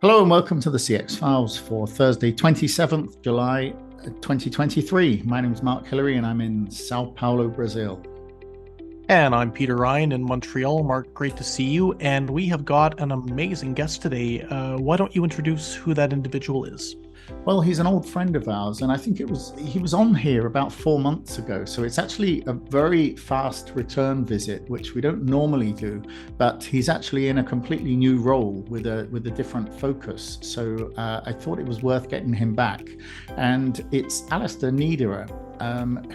Hello and welcome to the CX Files for Thursday, 27th July 2023. My name is Mark Hillary and I'm in Sao Paulo, Brazil. And I'm Peter Ryan in Montreal. Mark, great to see you. And we have got an amazing guest today. Why don't you introduce who that individual is? Well, he's an old friend of ours, and I think he was on here about 4 months ago. So it's actually a very fast return visit, which we don't normally do. But he's actually in a completely new role with a different focus. So I thought it was worth getting him back. And it's Alistair Niederer,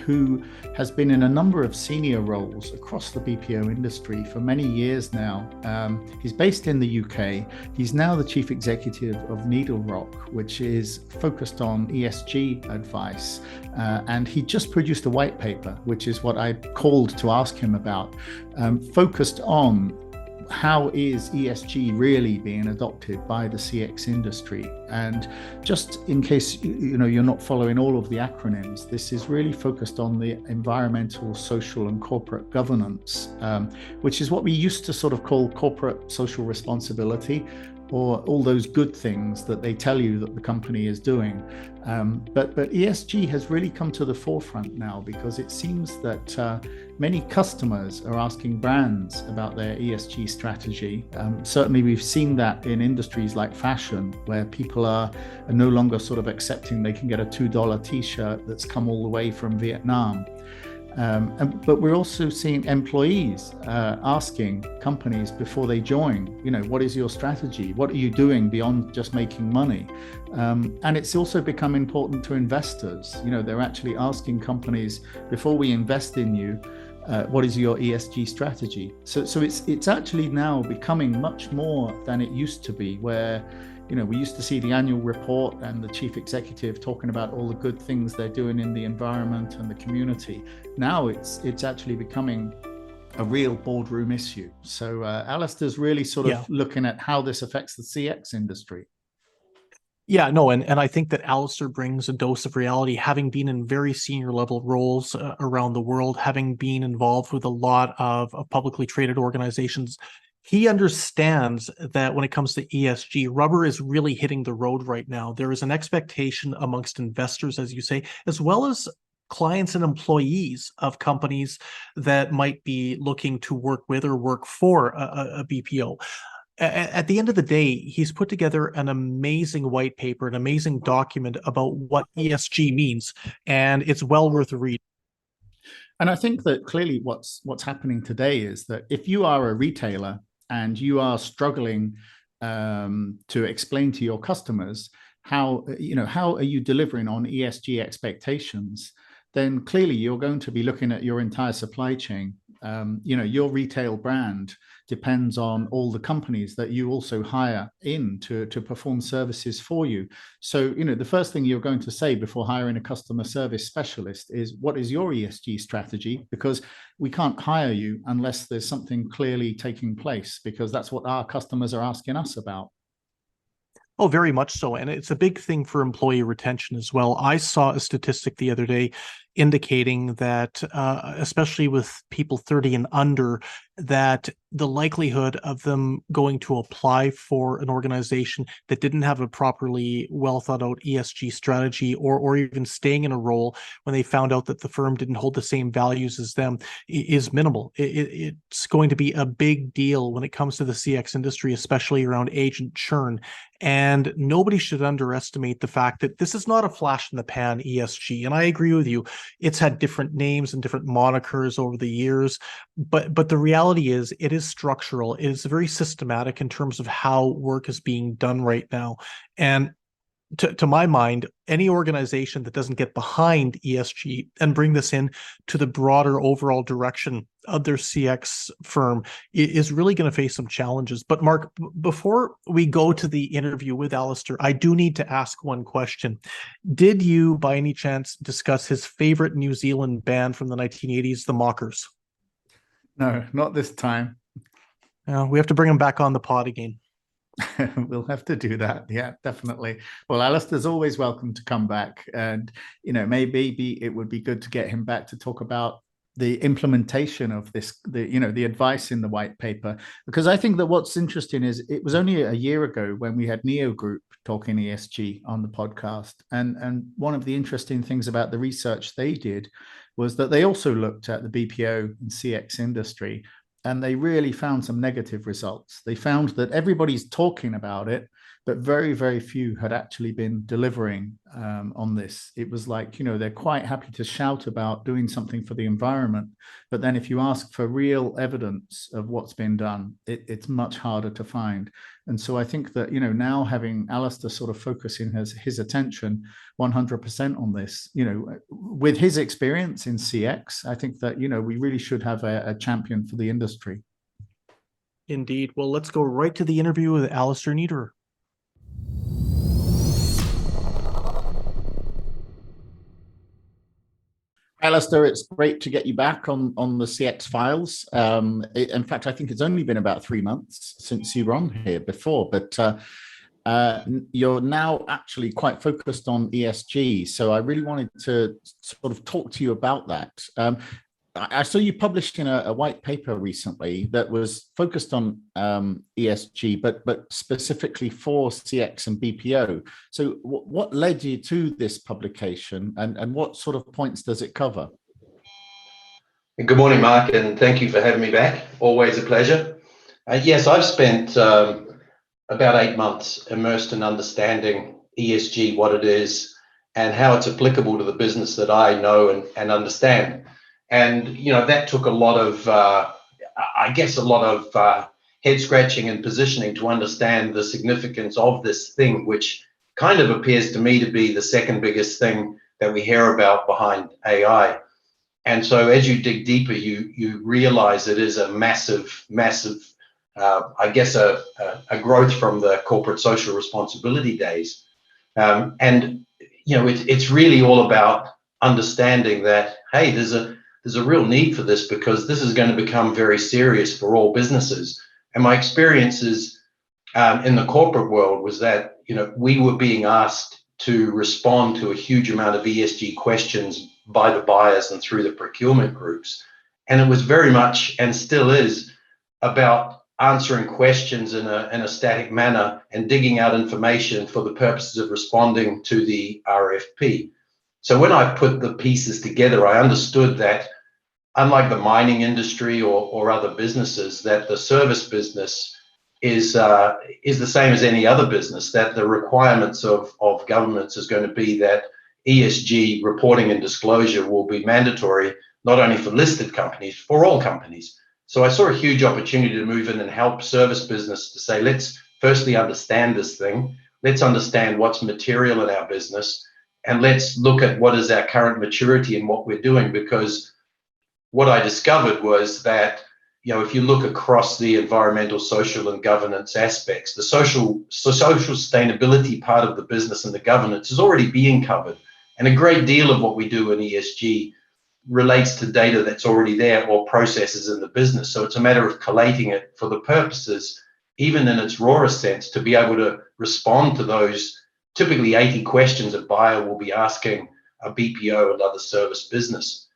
who has been in a number of senior roles across the BPO industry for many years now. He's based in the UK. He's now the chief executive of NeedleRock, which is focused on ESG advice. And he just produced a white paper, which is what I called to ask him about, focused on how is ESG really being adopted by the CX industry? And just in case you're not following all of the acronyms, this is really focused on the environmental, social, and corporate governance, which is what we used to sort of call corporate social responsibility, or all those good things that they tell you that the company is doing. But ESG has really come to the forefront now because it seems that many customers are asking brands about their ESG strategy. Certainly, we've seen that in industries like fashion, where people are no longer sort of accepting they can get a $2 t-shirt that's come all the way from Vietnam. But we're also seeing employees asking companies before they join, what is your strategy? What are you doing beyond just making money? And it's also become important to investors. They're actually asking companies before we invest in you, what is your ESG strategy? So it's actually now becoming much more than it used to be, where we used to see the annual report and the chief executive talking about all the good things they're doing in the environment and the community. Now it's actually becoming a real boardroom issue. So Alistair's really sort of looking at how this affects the CX industry. Yeah, no, and I think that Alistair brings a dose of reality, having been in very senior level roles around the world, having been involved with a lot of publicly traded organizations. He understands that when it comes to ESG, rubber is really hitting the road right now. There is an expectation amongst investors, as you say, as well as clients and employees of companies that might be looking to work with or work for a BPO. At the end of the day, he's put together an amazing white paper, an amazing document about what ESG means, and it's well worth a read. And I think that clearly what's happening today is that if you are a retailer and you are struggling to explain to your customers how are you delivering on ESG expectations, then clearly you're going to be looking at your entire supply chain. Your retail brand depends on all the companies that you also hire in to perform services for you. So, the first thing you're going to say before hiring a customer service specialist is, what is your ESG strategy? Because we can't hire you unless there's something clearly taking place, because that's what our customers are asking us about. Oh, very much so. And it's a big thing for employee retention as well. I saw a statistic the other day indicating that, especially with people 30 and under, that the likelihood of them going to apply for an organization that didn't have a properly well thought out ESG strategy, or even staying in a role when they found out that the firm didn't hold the same values as them, is minimal. It's going to be a big deal when it comes to the CX industry, especially around agent churn. And nobody should underestimate the fact that this is not a flash in the pan ESG. And I agree with you. It's had different names and different monikers over the years, but the reality is it is structural. It is very systematic in terms of how work is being done right now. And to my mind, any organization that doesn't get behind ESG and bring this in to the broader overall direction of their CX firm is really going to face some challenges. But Mark, before we go to the interview with Alistair, I do need to ask one question. Did you, by any chance, discuss his favorite New Zealand band from the 1980s, the Mockers? No, not this time. We have to bring him back on the pod again. We'll have to do that. Yeah, definitely. Well, Alistair's always welcome to come back. And, maybe it would be good to get him back to talk about implementation of this, the advice in the white paper. Because I think that what's interesting is it was only a year ago when we had Neo Group talking ESG on the podcast, and one of the interesting things about the research they did was that they also looked at the BPO and CX industry, and they really found some negative results. They found that everybody's talking about it, but very, very few had actually been delivering on this. It was like, they're quite happy to shout about doing something for the environment, but then if you ask for real evidence of what's been done, it's much harder to find. And so I think that, now having Alistair sort of focusing his attention 100% on this, with his experience in CX, I think that, we really should have a champion for the industry. Indeed. Well, let's go right to the interview with Alistair Niederer. Alistair, it's great to get you back on the CX files. In fact, I think it's only been about 3 months since you were on here before, but you're now actually quite focused on ESG. So I really wanted to sort of talk to you about that. I saw you published in a white paper recently that was focused on ESG, but specifically for CX and BPO. So what led you to this publication, and what sort of points does it cover? Good morning, Mark, and thank you for having me back. Always a pleasure. Yes, I've spent about 8 months immersed in understanding ESG, what it is, and how it's applicable to the business that I know and understand. And, that took a lot of, head scratching and positioning to understand the significance of this thing, which kind of appears to me to be the second biggest thing that we hear about behind AI. And so as you dig deeper, you realize it is a massive, a growth from the corporate social responsibility days. It's really all about understanding that, hey, there's a real need for this, because this is going to become very serious for all businesses. And my experiences in the corporate world was that, we were being asked to respond to a huge amount of ESG questions by the buyers and through the procurement groups. And it was very much, and still is, about answering questions in a static manner and digging out information for the purposes of responding to the RFP. So when I put the pieces together, I understood that, unlike the mining industry or other businesses, that the service business is the same as any other business, that the requirements of governments is going to be that ESG reporting and disclosure will be mandatory, not only for listed companies, for all companies. So I saw a huge opportunity to move in and help service business to say, let's firstly understand this thing. Let's understand what's material in our business, and let's look at what is our current maturity in what we're doing. Because what I discovered was that, if you look across the environmental, social, and governance aspects, the social sustainability part of the business and the governance is already being covered. And a great deal of what we do in ESG relates to data that's already there or processes in the business. So it's a matter of collating it for the purposes, even in its rawest sense, to be able to respond to those typically 80 questions a buyer will be asking a BPO and other service business.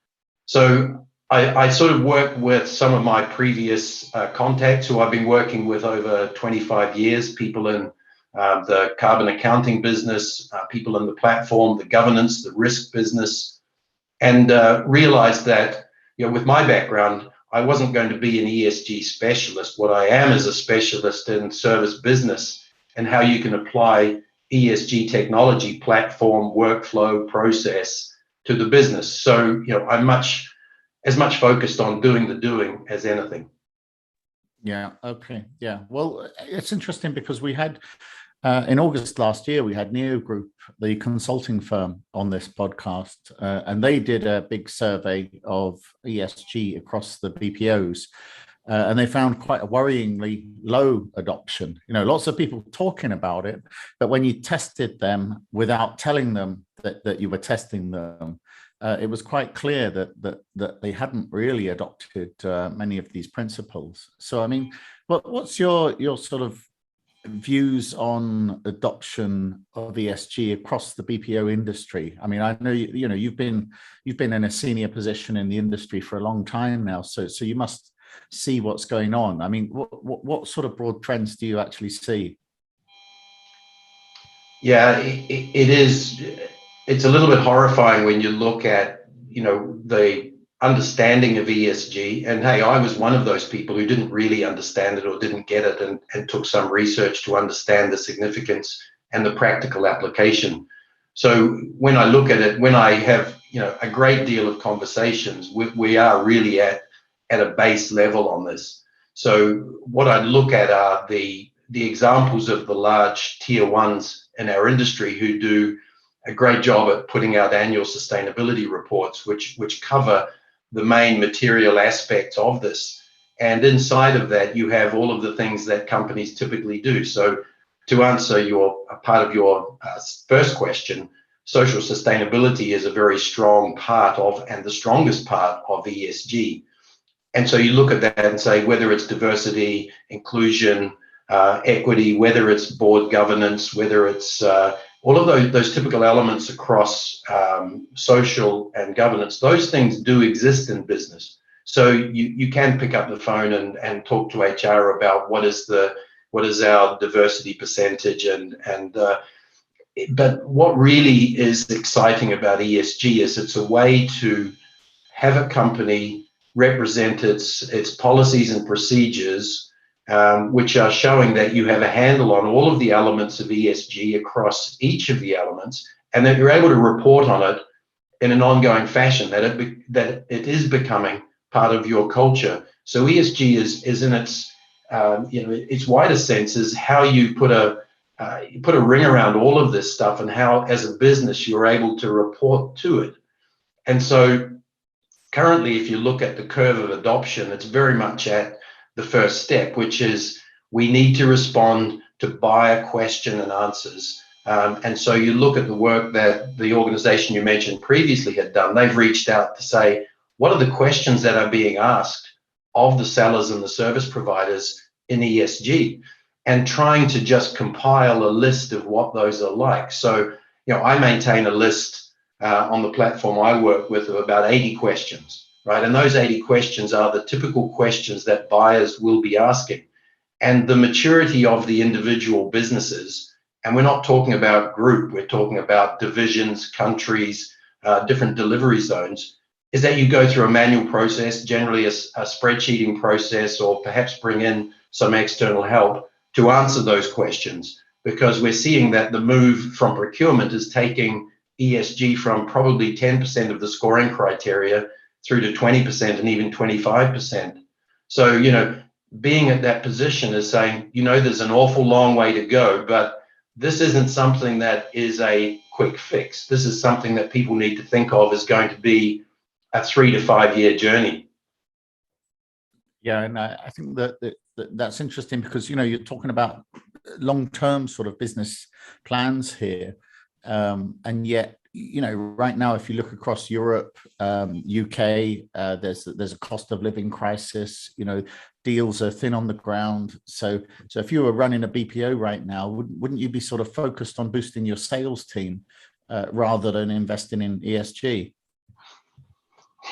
So I sort of work with some of my previous contacts who I've been working with over 25 years, people in the carbon accounting business, people in the platform, the governance, the risk business, and realized that, with my background, I wasn't going to be an ESG specialist. What I am is a specialist in service business and how you can apply ESG technology, platform, workflow, process to the business. So, I'm as much focused on doing the doing as anything. Yeah. Okay. Yeah. Well, it's interesting because we had, in August last year, we had Neo Group, the consulting firm, on this podcast, and they did a big survey of ESG across the BPOs. And they found quite a worryingly low adoption. Lots of people talking about it, but when you tested them without telling them that you were testing them, it was quite clear that they hadn't really adopted many of these principles. So, I mean, what's your sort of views on adoption of ESG across the BPO industry? I mean, I know you've been in a senior position in the industry for a long time now, so you must see what's going on. I mean, what sort of broad trends do you actually see? Yeah, it is. It's a little bit horrifying when you look at, the understanding of ESG. And hey, I was one of those people who didn't really understand it or didn't get it, and took some research to understand the significance and the practical application. So when I look at it, when I have, a great deal of conversations, we are really at a base level on this. So what I look at are the examples of the large tier ones in our industry who do a great job at putting out annual sustainability reports, which cover the main material aspects of this. And inside of that, you have all of the things that companies typically do. So to answer a part of your first question, social sustainability is a very strong part of, and the strongest part of, ESG. And so you look at that and say, whether it's diversity, inclusion, equity, whether it's board governance, whether it's all of those typical elements across social and governance, those things do exist in business. So you can pick up the phone and talk to HR about what is our diversity percentage, but what really is exciting about ESG is it's a way to have a company represent its policies and procedures, which are showing that you have a handle on all of the elements of ESG across each of the elements, and that you're able to report on it in an ongoing fashion, that it is becoming part of your culture. So ESG is in its its wider sense is how you put a ring around all of this stuff, and how, as a business, you're able to report to it. And so currently, if you look at the curve of adoption, it's very much at the first step, which is we need to respond to buyer question and answers. And so you look at the work that the organization you mentioned previously had done. They've reached out to say, what are the questions that are being asked of the sellers and the service providers in ESG, and trying to just compile a list of what those are like. So, I maintain a list on the platform I work with of about 80 questions, right? And those 80 questions are the typical questions that buyers will be asking. And the maturity of the individual businesses, and we're not talking about group, we're talking about divisions, countries, different delivery zones, is that you go through a manual process, generally a spreadsheeting process, or perhaps bring in some external help to answer those questions, because we're seeing that the move from procurement is taking ESG from probably 10% of the scoring criteria through to 20% and even 25%. So, being at that position is saying, there's an awful long way to go, but this isn't something that is a quick fix. This is something that people need to think of as going to be a 3 to 5 year journey. Yeah, and I think that's interesting because, you're talking about long-term sort of business plans here. And yet, right now, if you look across Europe, UK, there's a cost of living crisis. Deals are thin on the ground. So if you were running a BPO right now, wouldn't you be sort of focused on boosting your sales team rather than investing in ESG?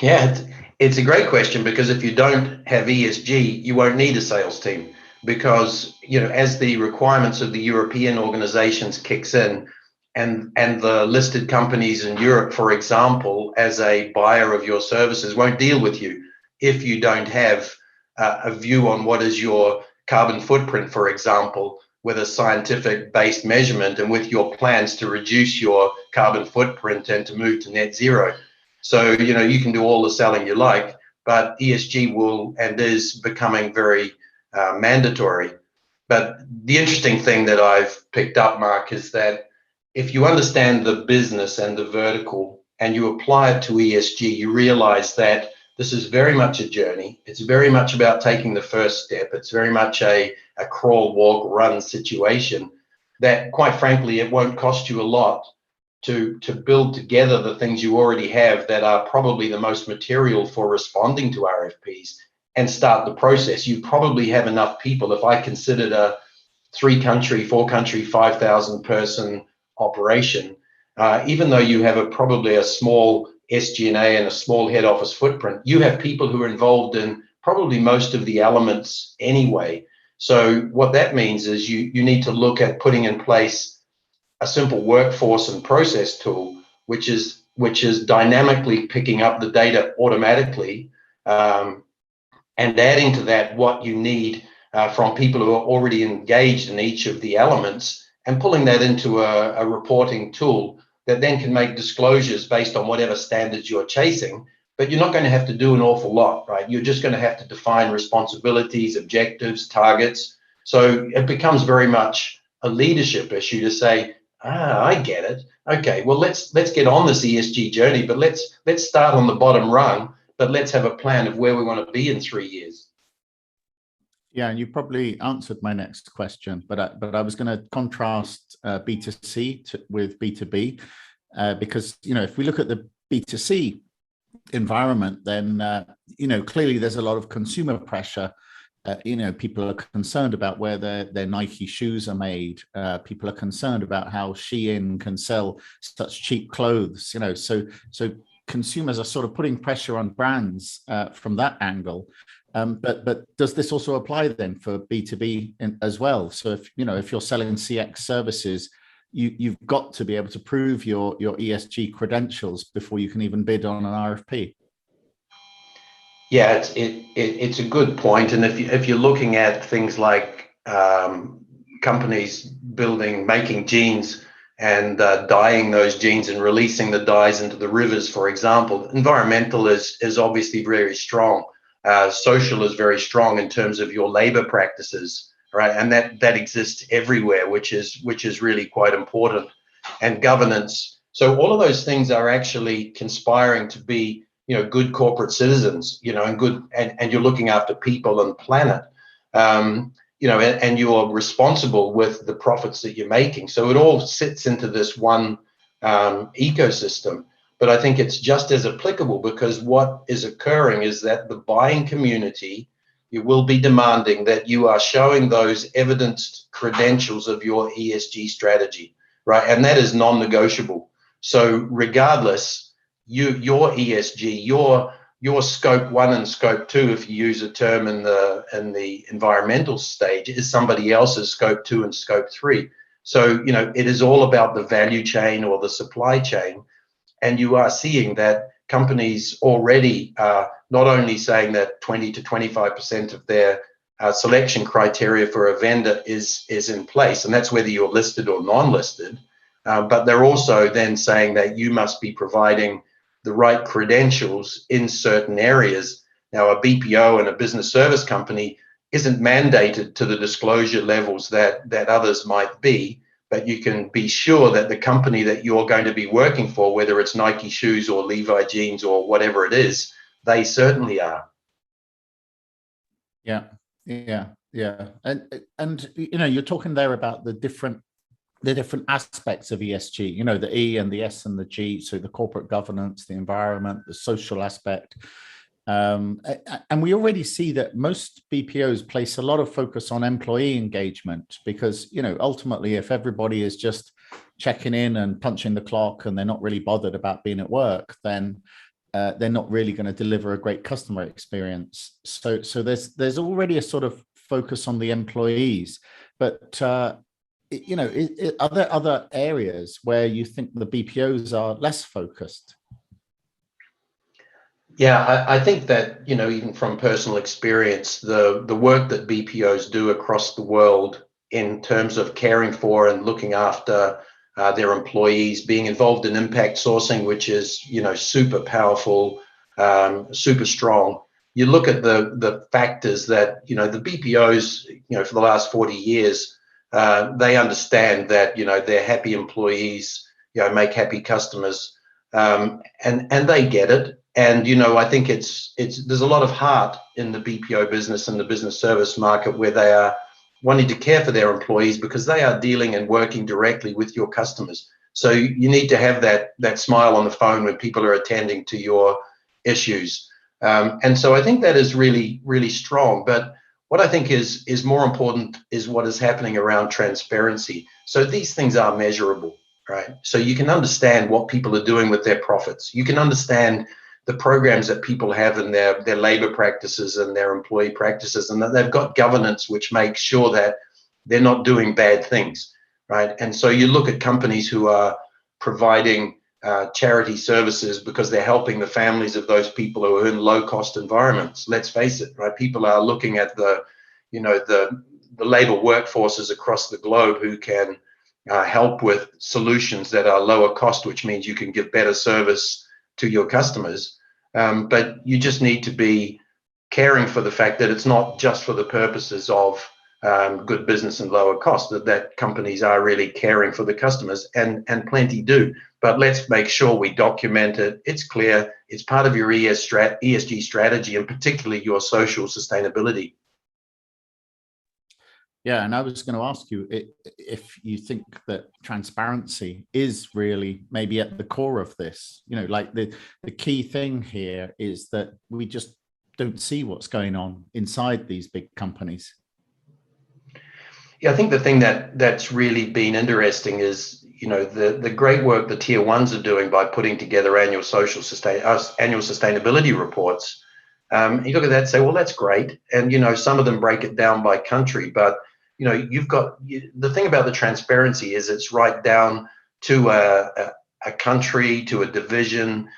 Yeah, it's a great question, because if you don't have ESG, you won't need a sales team, because, as the requirements of the European organizations kicks in, and the listed companies in Europe, for example, as a buyer of your services, won't deal with you if you don't have a view on what is your carbon footprint, for example, with a scientific based measurement, and with your plans to reduce your carbon footprint and to move to net zero. So, you can do all the selling you like, but ESG will and is becoming very mandatory. But the interesting thing that I've picked up, Mark, is that if you understand the business and the vertical and you apply it to ESG, you realize that this is very much a journey. It's very much about taking the first step. It's very much a crawl, walk, run situation that, quite frankly, it won't cost you a lot to build together the things you already have that are probably the most material for responding to RFPs, and start the process. You probably have enough people. If I considered 3 country, 4 country, 5,000 person operation, even though you have probably a small SG&A and a small head office footprint, you have people who are involved in probably most of the elements anyway. So what that means is you need to look at putting in place a simple workforce and process tool, which is dynamically picking up the data automatically, and adding to that what you need from people who are already engaged in each of the elements, and pulling that into a reporting tool that then can make disclosures based on whatever standards you're chasing. But you're not going to have to do an awful lot, right? You're just going to have to define responsibilities, objectives, targets. So it becomes very much a leadership issue to say, I get it. Okay, well, let's get on this ESG journey, but let's start on the bottom rung, but let's have a plan of where we want to be in 3 years. Yeah, and you probably answered my next question, but I was going to contrast B2C with B2B, because if we look at the B2C environment, then clearly there's a lot of consumer pressure. People are concerned about where their Nike shoes are made. People are concerned about how Shein can sell such cheap clothes. So consumers are sort of putting pressure on brands from that angle. But does this also apply then for B2B as well? So if you're selling CX services, you've got to be able to prove your ESG credentials before you can even bid on an RFP. Yeah, it's a good point. And if you're looking at things like companies making jeans and dyeing those jeans and releasing the dyes into the rivers, for example, environmental is obviously very strong. Social is very strong in terms of your labor practices, right? And that exists everywhere, which is really quite important. And governance. So all of those things are actually conspiring to be, good corporate citizens, and good, and you're looking after people and planet, and you're responsible with the profits that you're making. So it all sits into this one ecosystem. But I think it's just as applicable, because what is occurring is that the buying community, you will be demanding that you are showing those evidenced credentials of your ESG strategy, right? And that is non-negotiable. So regardless, your ESG, your scope 1 and scope 2, if you use a term in the environmental stage, is somebody else's scope 2 and scope 3. So it is all about the value chain or the supply chain. And you are seeing that companies already are not only saying that 20 to 25% of their selection criteria for a vendor is in place, and that's whether you're listed or non-listed, but they're also then saying that you must be providing the right credentials in certain areas. Now, a BPO and a business service company isn't mandated to the disclosure levels that others might be, but you can be sure that the company that you're going to be working for, whether it's Nike shoes or Levi jeans or whatever it is, they certainly are. Yeah. And you're talking there about the different aspects of ESG, the E and the S and the G, so the corporate governance, the environment, the social aspect. And we already see that most BPOs place a lot of focus on employee engagement, because, ultimately, if everybody is just checking in and punching the clock and they're not really bothered about being at work, then they're not really going to deliver a great customer experience. So there's already a sort of focus on the employees, but are there other areas where you think the BPOs are less focused? Yeah, I think that, even from personal experience, the work that BPOs do across the world in terms of caring for and looking after their employees, being involved in impact sourcing, which is, super powerful, super strong. You look at the factors that, the BPOs, for the last 40 years, they understand that, their happy employees, make happy customers, and they get it. And, I think there's a lot of heart in the BPO business and the business service market, where they are wanting to care for their employees because they are dealing and working directly with your customers. So you need to have that smile on the phone when people are attending to your issues. And so I think that is really, really strong. But What I think is more important is what is happening around transparency. So these things are measurable, right? So you can understand what people are doing with their profits. You can understand the programs that people have in their labor practices and their employee practices, and that they've got governance which makes sure that they're not doing bad things, right? And so you look at companies who are providing charity services because they're helping the families of those people who are in low-cost environments. Let's face it, right? People are looking at the labor workforces across the globe who can help with solutions that are lower cost, which means you can give better service to your customers. But you just need to be caring for the fact that it's not just for the purposes of good business and lower cost, that companies are really caring for the customers, and plenty do. But let's make sure we document it. It's clear. It's part of your ESG strategy, and particularly your social sustainability. Yeah, and I was going to ask you if you think that transparency is really maybe at the core of this. Like the key thing here is that we just don't see what's going on inside these big companies. Yeah, I think the thing that's really been interesting is, the great work the tier ones are doing by putting together annual sustainability reports. You look at that and say, well, that's great. And, some of them break it down by country, but, you've got the thing about the transparency is it's right down to a country, to a division,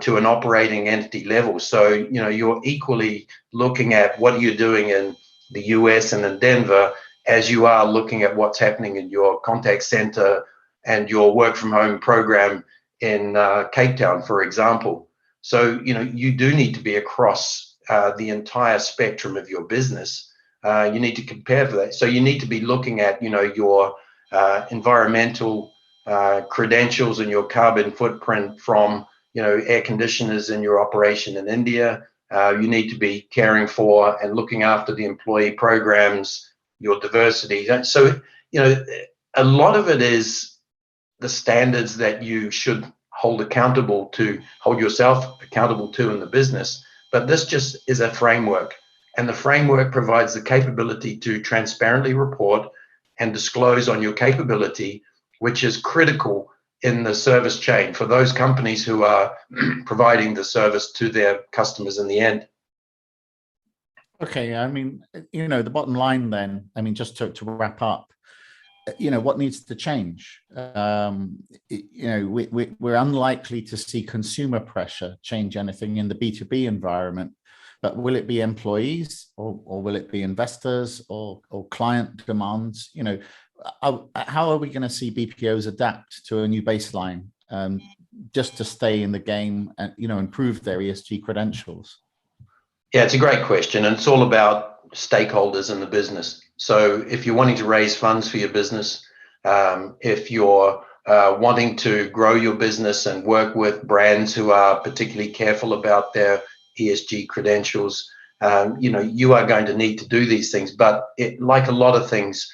to an operating entity level. So, you're equally looking at what you're doing in the US and in Denver as you are looking at what's happening in your contact center and your work from home program in Cape Town, for example. So, you do need to be across the entire spectrum of your business. You need to compare for that. So you need to be looking at, your environmental credentials and your carbon footprint from, air conditioners in your operation in India. You need to be caring for and looking after the employee programs, your diversity. So, a lot of it is the standards that you should hold yourself accountable to in the business. But this just is a framework, and the framework provides the capability to transparently report and disclose on your capability, which is critical in the service chain for those companies who are providing the service to their customers in the end. Okay, I mean, the bottom line then, just to wrap up, what needs to change? We're unlikely to see consumer pressure change anything in the B2B environment, but will it be employees or will it be investors or client demands? How are we going to see BPOs adapt to a new baseline just to stay in the game and, improve their ESG credentials? Yeah, it's a great question, and it's all about stakeholders in the business. So if you're wanting to raise funds for your business, if you're wanting to grow your business and work with brands who are particularly careful about their ESG credentials, you are going to need to do these things. But like a lot of things,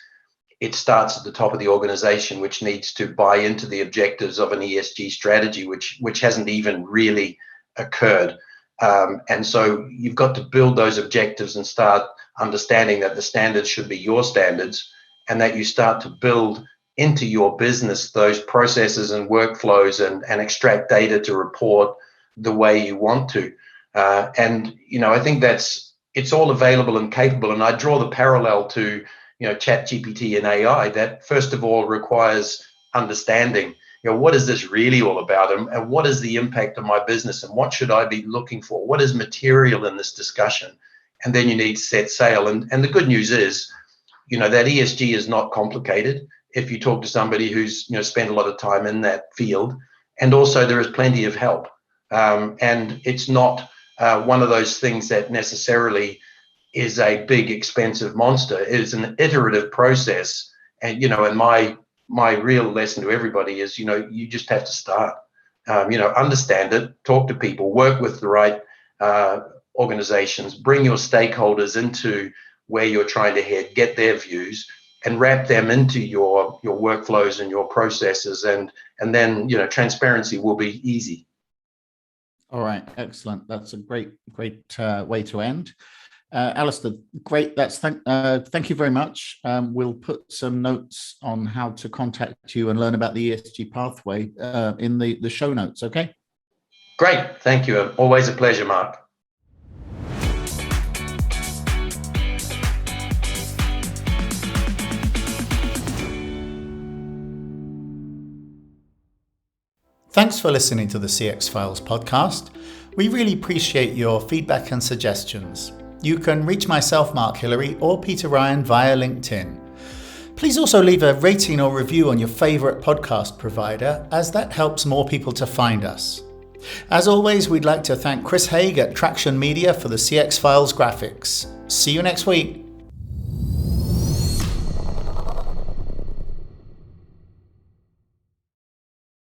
it starts at the top of the organization, which needs to buy into the objectives of an ESG strategy, which hasn't even really occurred. And so you've got to build those objectives and start understanding that the standards should be your standards, and that you start to build into your business those processes and workflows and extract data to report the way you want to. And I think it's all available and capable. And I draw the parallel to Chat GPT and AI, that first of all requires understanding. What is this really all about, and what is the impact on my business, and what should I be looking for? What is material in this discussion? And then you need to set sail. And the good news is, that ESG is not complicated if you talk to somebody who's spent a lot of time in that field. And also there is plenty of help. And it's not one of those things that necessarily is a big expensive monster. It is an iterative process. And and my real lesson to everybody is, you just have to start, understand it, talk to people, work with the right organizations, bring your stakeholders into where you're trying to head, get their views, and wrap them into your workflows and your processes. And then, transparency will be easy. All right. Excellent. That's a great way to end. Alistair, great. Thank you very much. We'll put some notes on how to contact you and learn about the ESG pathway in the show notes. Okay. Great. Thank you. Always a pleasure, Mark. Thanks for listening to the CX Files podcast. We really appreciate your feedback and suggestions. You can reach myself, Mark Hillary, or Peter Ryan via LinkedIn. Please also leave a rating or review on your favourite podcast provider, as that helps more people to find us. As always, we'd like to thank Chris Haig at Traction Media for the CX Files graphics. See you next week.